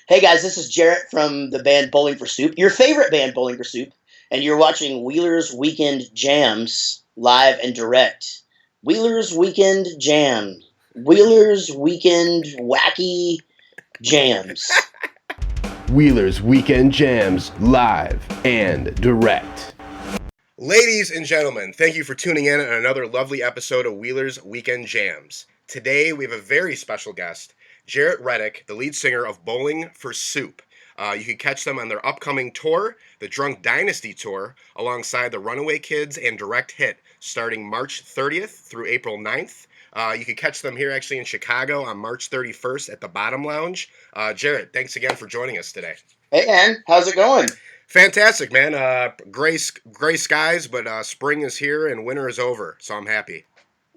Hey guys, this is Jaret from the band Bowling for Soup, your favorite band Bowling for Soup, and you're watching Wheeler's Weekend Jams live and direct. Wheeler's Weekend Jam. Wheeler's Weekend Wacky Jams. Wheeler's Weekend Jams live and direct. Ladies and gentlemen, thank you for tuning in on another lovely episode of Wheeler's Weekend Jams. Today we have a very special guest, Jaret Reddick, the lead singer of Bowling for Soup. You can catch them on their upcoming tour, the Drunk Dynasty Tour, alongside the Runaway Kids and Direct Hit, starting March 30th through April 9th. You can catch them here actually in Chicago on March 31st at the Bottom Lounge. Jaret, thanks again for joining us today. Hey man, how's it going? Fantastic, man. Gray skies, but spring is here and winter is over, so I'm happy.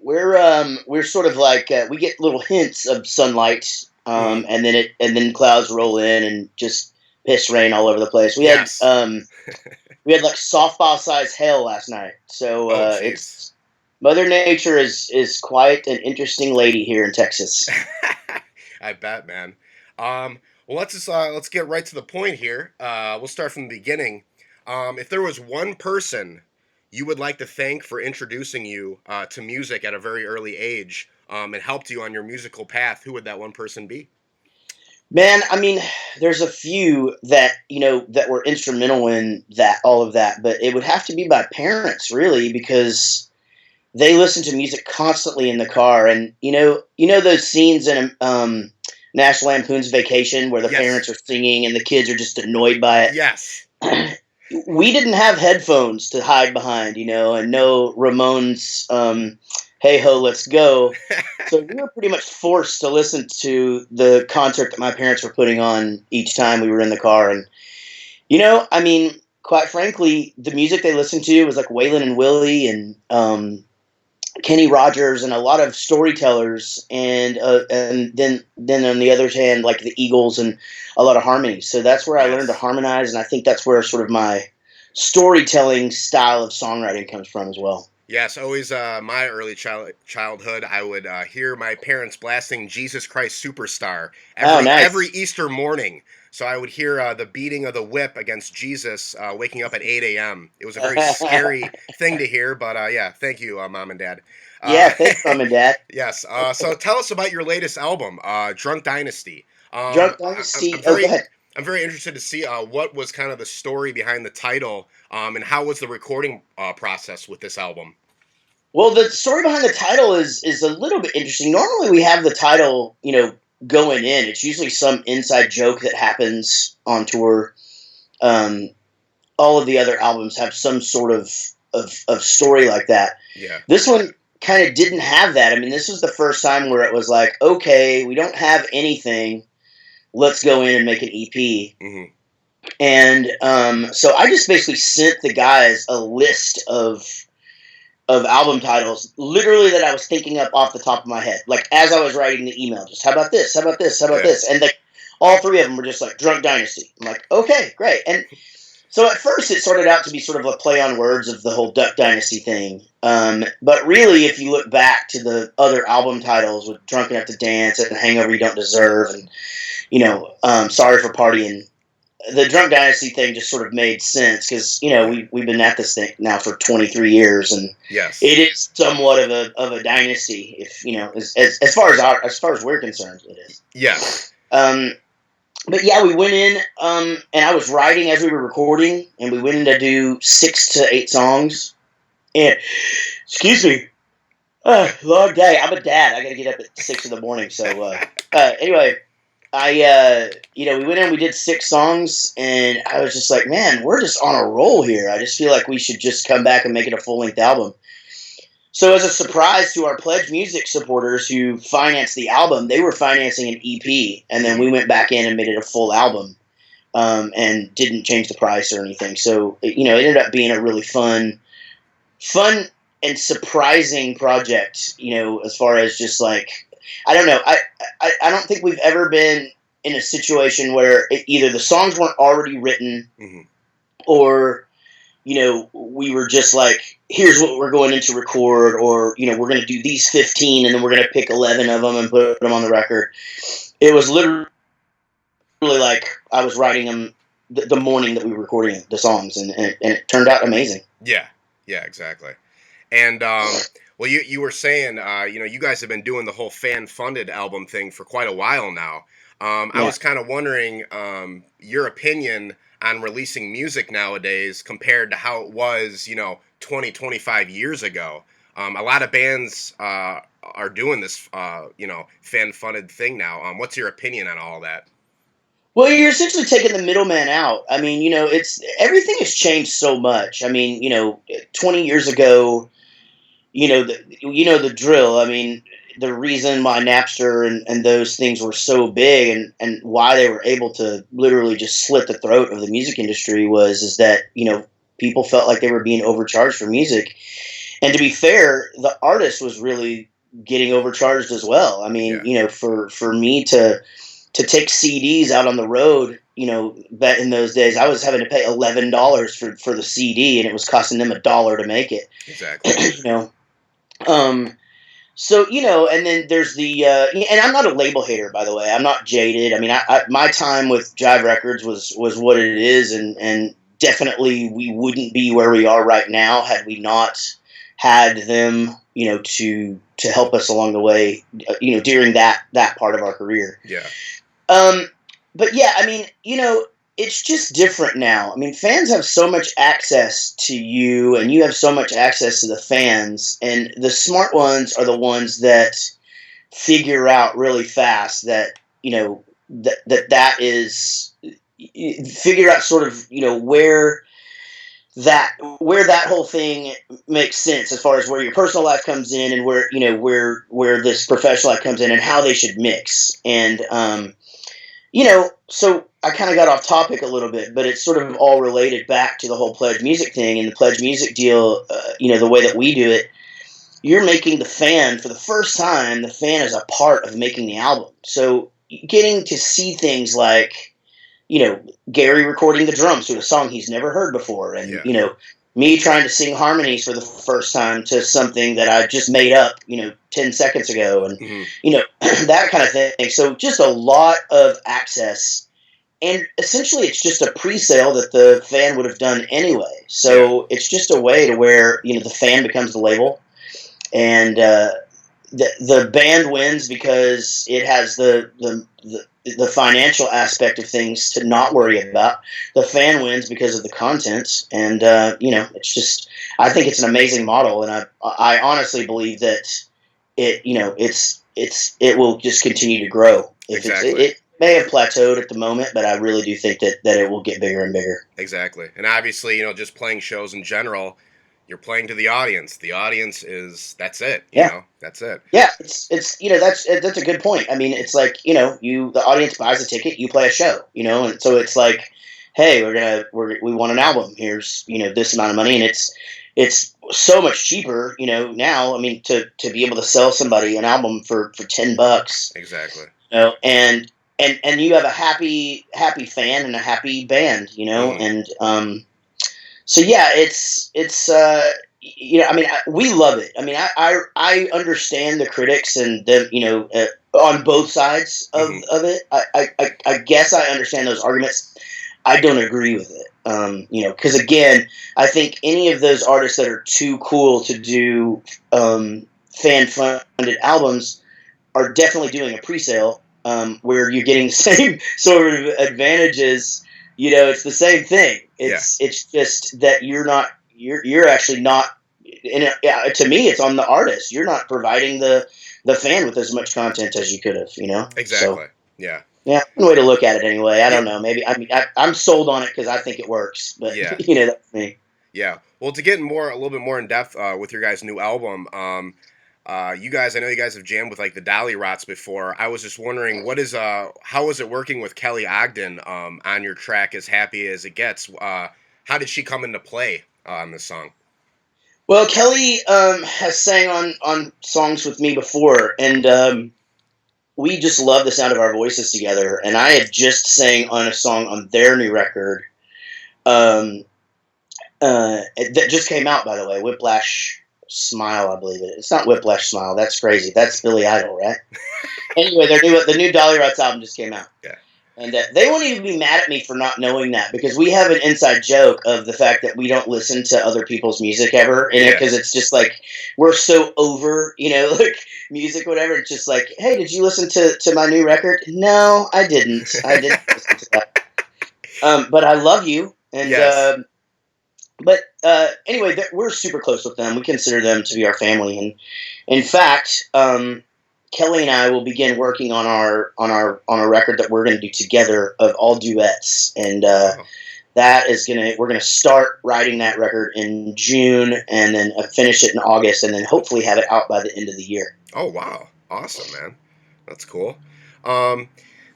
We're sort of like we get little hints of sunlight, and then clouds roll in and just piss rain all over the place. We had like softball sized hail last night, so it's Mother Nature is quite an interesting lady here in Texas. I bet, man. Well, let's get right to the point here. We'll start from the beginning. If there was one person you would like to thank for introducing you to music at a very early age and helped you on your musical path, who would that one person be? Man, I mean, there's a few that that were instrumental in all of that, but it would have to be my parents, really, because they listen to music constantly in the car, and you know those scenes in National Lampoon's Vacation where the parents are singing and the kids are just annoyed by it. Yes. We didn't have headphones to hide behind, and no Ramones, hey ho, let's go. So we were pretty much forced to listen to the concert that my parents were putting on each time we were in the car. And, I mean, quite frankly, the music they listened to was like Waylon and Willie and Kenny Rogers and a lot of storytellers, and then on the other hand, like the Eagles and a lot of harmonies. So that's where I learned to harmonize, and I think that's where sort of my storytelling style of songwriting comes from as well. Yes, always my early childhood, I would hear my parents blasting Jesus Christ Superstar every Easter morning. So I would hear the beating of the whip against Jesus waking up at 8 a.m. It was a very scary thing to hear, but thank you, Mom and Dad. Thanks, Mom and Dad. Yes, so tell us about your latest album, Drunk Dynasty. Drunk Dynasty, go ahead. I'm very interested to see what was kind of the story behind the title, and how was the recording process with this album? Well, the story behind the title is a little bit interesting. Normally we have the title, going in. It's usually some inside joke that happens on tour. All of the other albums have some sort of story like that. Yeah. This one kind of didn't have that. I mean, this was the first time where it was like, okay, we don't have anything. Let's go in and make an EP. Mm-hmm. And so I just basically sent the guys a list of album titles, literally, that I was thinking up off the top of my head. Like, as I was writing the email, just, how about this? How about this? How about this? And all three of them were just like, Drunk Dynasty. I'm like, okay, great. And so at first it started out to be sort of a play on words of the whole Duck Dynasty thing. But really, if you look back to the other album titles with Drunk Enough to Dance and Hangover You Don't Deserve and, Sorry for Partying, the Drunk Dynasty thing just sort of made sense because, we've been at this thing now for 23 years, and yes, it is somewhat of a dynasty, if as far as we're concerned, it is. Yeah. But yeah, we went in, and I was writing as we were recording, and we went in to do 6 to 8 songs. And excuse me, long day. I'm a dad. I got to get up at 6 in the morning. So anyway. We went in, we did 6 songs, and I was just like, man, we're just on a roll here. I just feel like we should just come back and make it a full-length album. So as a surprise to our Pledge Music supporters who financed the album, they were financing an EP, and then we went back in and made it a full album, and didn't change the price or anything. So, it ended up being a really fun and surprising project, as far as just like, I don't know. I don't think we've ever been in a situation where either the songs weren't already written, mm-hmm. or, we were just like, here's what we're going in to record, or, we're going to do these 15 and then we're going to pick 11 of them and put them on the record. It was literally like I was writing them the morning that we were recording the songs, and it turned out amazing. Yeah, exactly. And well, you were saying, you guys have been doing the whole fan-funded album thing for quite a while now. I was kind of wondering your opinion on releasing music nowadays compared to how it was, 20, 25 years ago. A lot of bands are doing this, fan-funded thing now. What's your opinion on all that? Well, you're essentially taking the middleman out. I mean, it's everything has changed so much. I mean, 20 years ago, the drill. I mean, the reason why Napster and those things were so big and why they were able to literally just slit the throat of the music industry is that, people felt like they were being overcharged for music. And to be fair, the artist was really getting overcharged as well. I mean, for me to take CDs out on the road, back in those days, I was having to pay $11 for the CD, and it was costing them $1 to make it. Exactly. So, and then there's the, and I'm not a label hater, by the way. I'm not jaded. I mean, my time with Jive Records was what it is, and definitely we wouldn't be where we are right now had we not had them, to help us along the way, during that part of our career. Yeah. But yeah, I mean, it's just different now. I mean, fans have so much access to you, and you have so much access to the fans, and the smart ones are the ones that figure out really fast that, that is, figure out sort of, where that whole thing makes sense as far as where your personal life comes in and where this professional life comes in and how they should mix. And, so I kind of got off topic a little bit, but it's sort of all related back to the whole Pledge Music thing. And the Pledge Music deal, the way that we do it, you're making the fan, for the first time, the fan is a part of making the album. So getting to see things like, Gary recording the drums to a song he's never heard before. And, me trying to sing harmonies for the first time to something that I just made up, 10 seconds ago. And, that kind of thing. So just a lot of access. And essentially it's just a pre-sale that the fan would have done anyway. So it's just a way to where, the fan becomes the label. And the band wins because it has the financial aspect of things to not worry about. The fan wins because of the content, and it's just, I think it's an amazing model, and I honestly believe that it will just continue to grow. Exactly. It may have plateaued at the moment, but I really do think that it will get bigger and bigger. Exactly, and obviously, just playing shows in general, you're playing to the audience. The audience that's it. That's it. Yeah, it's that's a good point. I mean, it's like, the audience buys a ticket, you play a show, and so it's like, hey, we want an album. Here's, this amount of money, and it's so much cheaper, now. I mean, to be able to sell somebody an album for $10. Exactly. And you have a happy fan and a happy band, and so yeah, it's I mean, we love it. I mean, I understand the critics and the on both sides of it. I guess I understand those arguments. I don't agree with it. Because again, I think any of those artists that are too cool to do fan funded albums are definitely doing a pre-sale where you're getting the same sort of advantages. It's the same thing. It's just that you're actually not. And to me, it's on the artist. You're not providing the fan with as much content as you could have. Exactly. So, yeah. Yeah, one way to look at it anyway. I don't know. Maybe I'm sold on it because I think it works. But that's me. Yeah. Well, to get a little bit more in depth with your guys' new album, I know you guys have jammed with like the Dolly Rots before. I was just wondering, how is it working with Kelly Ogden on your track As Happy as It Gets? How did she come into play on this song? Well, Kelly has sang on songs with me before, and we just love the sound of our voices together. And I had just sang on a song on their new record that just came out, by the way, Whiplash Smile, I believe it. It's not Whiplash Smile. That's crazy. That's Billy Idol, right? Anyway, the new Dolly Rots album just came out. Yeah. And they won't even be mad at me for not knowing that, because we have an inside joke of the fact that we don't listen to other people's music ever, because it's just like we're so over, like music, whatever. It's just like, hey, did you listen to my new record? No, I didn't. I didn't listen to that. But I love you, and Yes. Anyway, we're super close with them. We consider them to be our family, and in fact, Kelly and I will begin working on a record that we're going to do together of all duets, and we're gonna start writing that record in June, and then finish it in August, and then hopefully have it out by the end of the year. Oh wow, awesome, man. That's cool.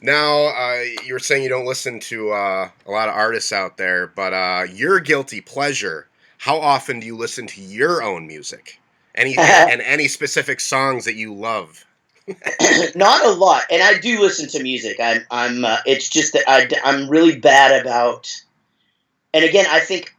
Now you were saying you don't listen to a lot of artists out there, but your guilty pleasure. How often do you listen to your own music? Any specific songs that you love? Not a lot, and I do listen to music. It's just that I'm really bad about. And again, I think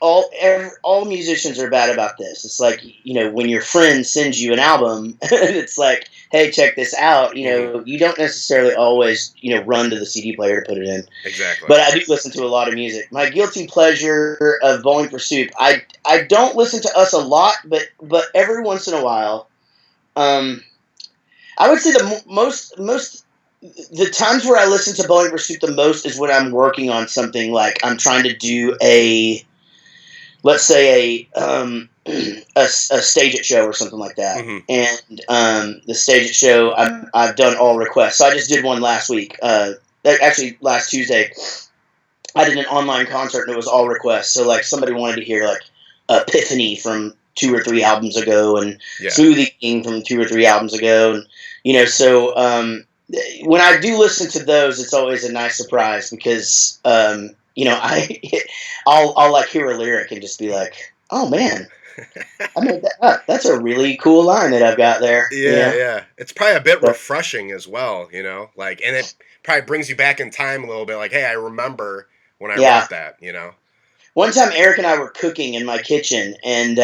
all musicians are bad about this. It's like, when your friend sends you an album, and it's like, hey, check this out. You don't necessarily always run to the CD player to put it in. Exactly. But I do listen to a lot of music. My guilty pleasure of Bowling for Soup. I don't listen to us a lot, but every once in a while. I would say the times where I listen to Bowling for Soup the most is when I'm working on something, like I'm trying to do let's say a stage it show or something like that. Mm-hmm. And the stage it show, I've done all requests. So I just did one last week. Actually, last Tuesday, I did an online concert and it was all requests. So like somebody wanted to hear like Epiphany from 2 or 3 albums ago, and Smoothie King from 2 or 3 albums ago, and so when I do listen to those, it's always a nice surprise, because I'll like hear a lyric and just be like, oh man, I made that up. That's a really cool line that I've got there. Yeah. It's probably a bit refreshing as well, like, and it probably brings you back in time a little bit, like, hey, I remember when I wrote that, One time, Eric and I were cooking in my kitchen, and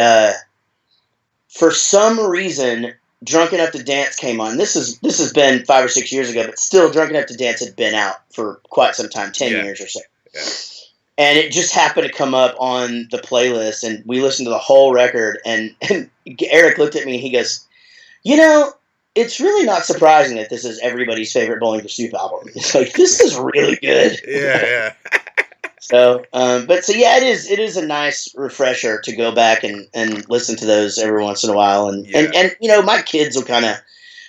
for some reason, Drunk Enough to Dance came on. This has been 5 or 6 years ago, but still, Drunk Enough to Dance had been out for quite some time, 10 years or so. Yeah. And it just happened to come up on the playlist, and we listened to the whole record, and Eric looked at me and he goes, it's really not surprising that this is everybody's favorite Bowling for Soup album. It's like, this is really good. Yeah. So, it is a nice refresher to go back and listen to those every once in a while, and my kids will kind of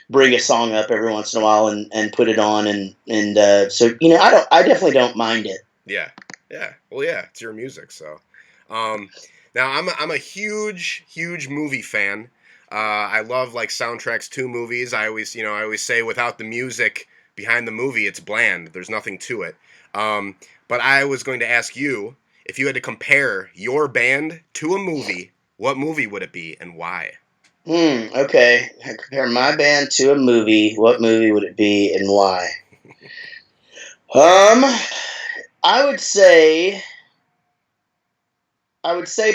bring a song up every once in a while and put it on, and so I definitely don't mind it. Yeah. Well, yeah, it's your music, so. Now I'm a huge movie fan. I love like soundtracks to movies. I always say without the music behind the movie, it's bland. There's nothing to it. But I was going to ask you, if you had to compare your band to a movie, what movie would it be and why? Okay. I compare my band to a movie. What movie would it be and why? I would say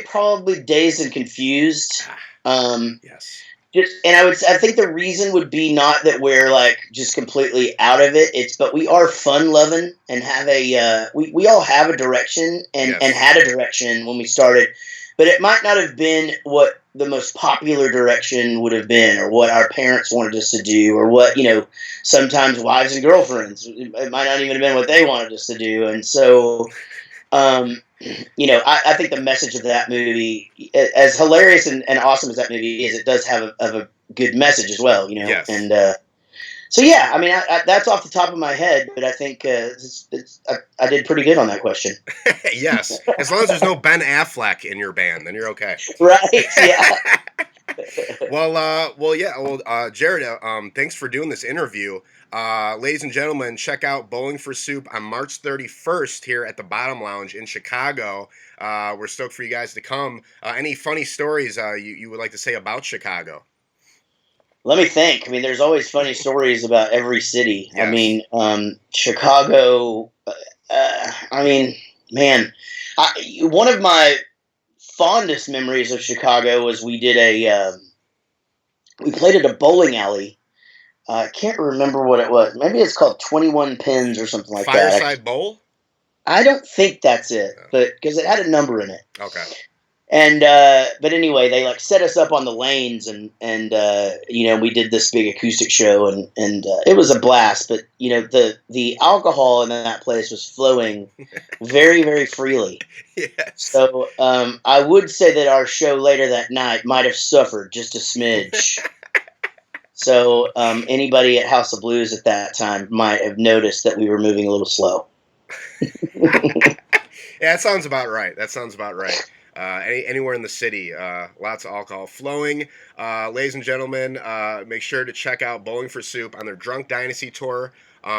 probably Dazed and Confused. Yes. I think the reason would be not that we're like just completely out of it. But we are fun loving and have we all have a direction and had a direction when we started, but it might not have been what the most popular direction would have been, or what our parents wanted us to do, or what, sometimes wives and girlfriends, it might not even have been what they wanted us to do. And so, I think the message of that movie, as hilarious and awesome as that movie is, it does have a good message as well, Yes. And so yeah, I mean, that's off the top of my head, but I think I did pretty good on that question. Yes, as long as there's no Ben Affleck in your band, then you're okay. Right? Yeah. Jaret, thanks for doing this interview. Ladies and gentlemen, check out Bowling for Soup on March 31st here at the Bottom Lounge in Chicago. We're stoked for you guys to come. Any funny stories you would like to say about Chicago? Let me think. I mean, there's always funny stories about every city. Yes. I mean, Chicago, man, one of my fondest memories of Chicago was we played at a bowling alley I can't remember what it was. Maybe it's called 21 Pins or something like that. Fireside Bowl? I don't think that's it, No. but because it had a number in it. Okay. And but anyway, they like set us up on the lanes, and we did this big acoustic show, and it was a blast. But the alcohol in that place was flowing very, very freely. Yes. So I would say that our show later that night might have suffered just a smidge. So anybody at House of Blues at that time might have noticed that we were moving a little slow. Yeah, that sounds about right. Anywhere in the city, lots of alcohol flowing. Ladies and gentlemen, make sure to check out Bowling for Soup on their Drunk Dynasty tour,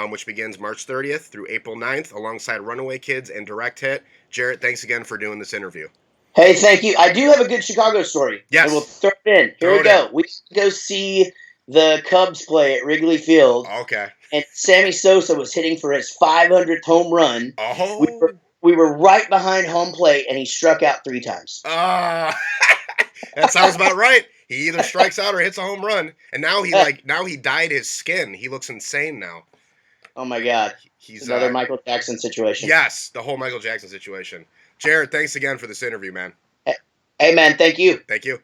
which begins March 30th through April 9th, alongside Runaway Kids and Direct Hit. Jaret, thanks again for doing this interview. Hey, thank you. I do have a good Chicago story. Yes. And we'll throw it in. Here we go. We go see the Cubs play at Wrigley Field. Okay. And Sammy Sosa was hitting for his 500th home run. Oh. We were right behind home plate, and he struck out 3 times. That sounds about right. He either strikes out or hits a home run, and now he dyed his skin. He looks insane now. Oh my God! He's another Michael Jackson situation. Yes, the whole Michael Jackson situation. Jaret, thanks again for this interview, man. Hey, man, thank you. Thank you.